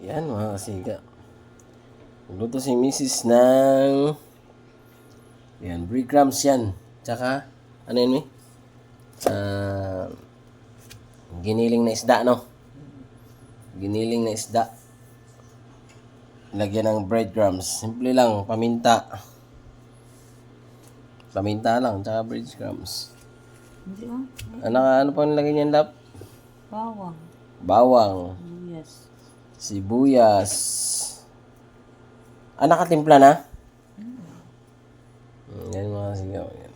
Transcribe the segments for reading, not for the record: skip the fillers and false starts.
Yan mga kasiga. Luto si Mrs. ng yan, breadcrumbs yan. Tsaka, ano yun eh? Giniling na isda, no? Giniling na isda. Lagyan ng breadcrumbs. Simple lang, paminta. Paminta lang, tsaka breadcrumbs. Ano pa nilagay niyan, Lap? Bawang. Bawang. Yes. Sibuyas. Nakatimpla na? Yan mga sigaw. Yan.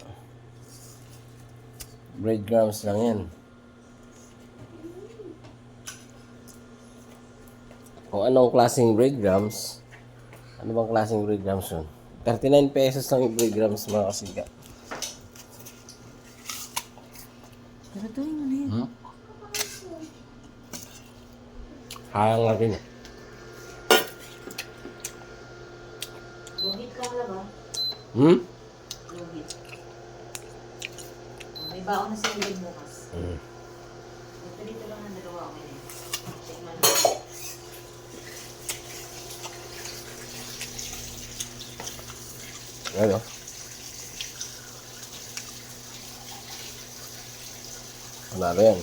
Breadcrumbs lang yan. Kung anong klaseng breadcrumbs, ano bang klaseng breadcrumbs yun? 39 pesos lang yung breadcrumbs mga kasiga. Pero ito yung ano yun. Hayang natin eh. Luhit lang na ba? Luhit. May baon na sila yung bukas. Dito lang ang dalawa ako yun. Tingnan mo. Ano? Panalo yan.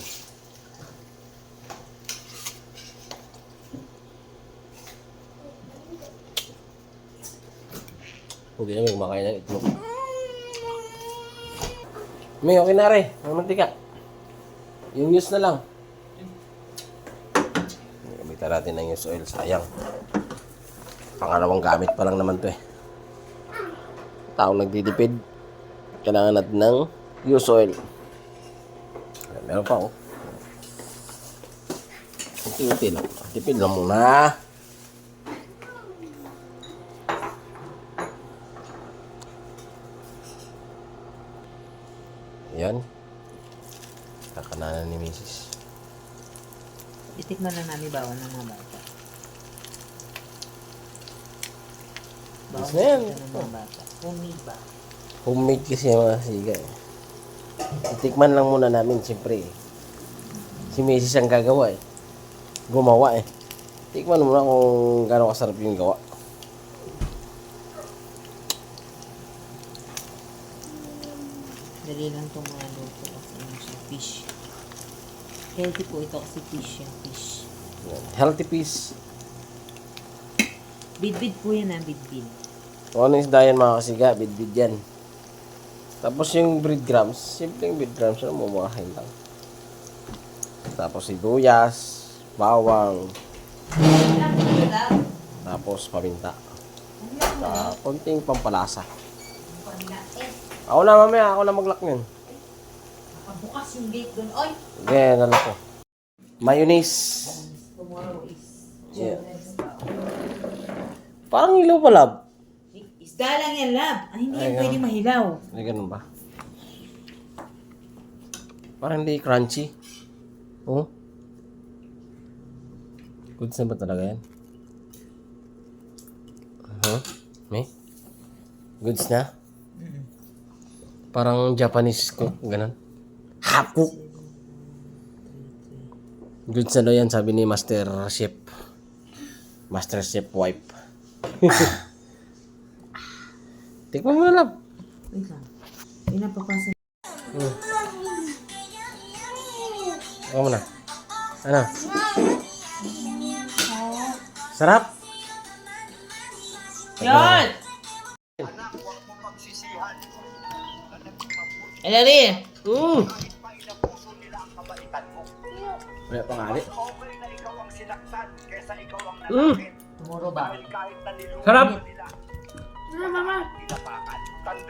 Hindi namin kumakain ng itlog. May okay na rin. Ang mantika. Yung use na lang. Gamitan natin ng use oil. Sayang. Pangalawang gamit pa lang naman to eh. Taong nagtitipid. Kailangan natin ng use oil. Meron pa oh. Unti-unti lang. Tipid lang muna. Yan. Kakananan ni Mrs. Itikman lang namin bawang ng mga bata. Yes na yan. Ng mga bata. Homemade ba? Homemade kasi yung mga siga eh. Itikman lang muna namin siyempre eh. Si Mrs. ang gagawa eh. Gumawa eh. Tikman muna kung gaano kasarap yung gawa. Dali lang itong mga luto kasi ano siya, fish. Healthy po ito kasi fish yan, fish. Yan. Healthy piece. Bidbid po yan bidbid. Kung ano isda yan mga kasiga, bidbid yan. Tapos yung breadcrumbs, simpleng breadcrumbs na mumurahin lang. Tapos sibuyas, bawang, tapos paminta. Konting pampalasa. Ako na mamaya, ako na mag-lock nyan. Nakabukas yung gate doon. Oy! Okay, nalo ko. Mayonnaise. Tomorrow is Yeah. Parang ilaw pa, lab. isda lang yan, lab. Hindi yan Ay, pwede mahilaw. Ay, ganun ba? Parang hindi crunchy. Oh. Goods na ba talaga yan? May? Goods na? Parang Japanese cook, ganun. Half cook. Goods na daw yan, sabi ni Master Chef. Master Chef wife. Tikman mo na lang. Wait lang. Pinapapasin. Ako muna. Ano? Sarap? Yan! Elari! Wala pa nga rin. Tomorrow ba? Sarap!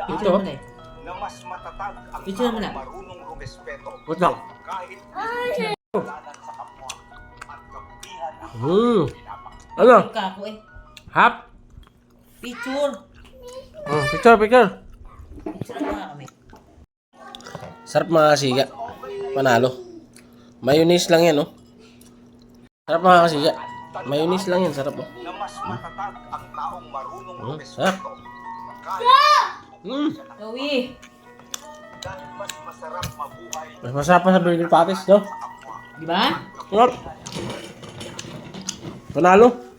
Ito mo na eh. Na mas matatag ang Ito mo na. marunong rumespeto Wait lang. kahit lalan sa kapwa at kabukihan ang Ano? Ika ako eh. Hap? Picture! Picture. Picture na kami. Sarap mga kasiga. Panalo. Mayonnaise lang yan, oh. Sarap mga kasiga. Mayonnaise lang yan, sarap, oh. na mas matatag ang taong marunong Sarap. rumespeto kahit Gawi! dahil mas masarap mabuhay Mas masarap pa sa burger patties, no? Di ba? Sarap. Panalo.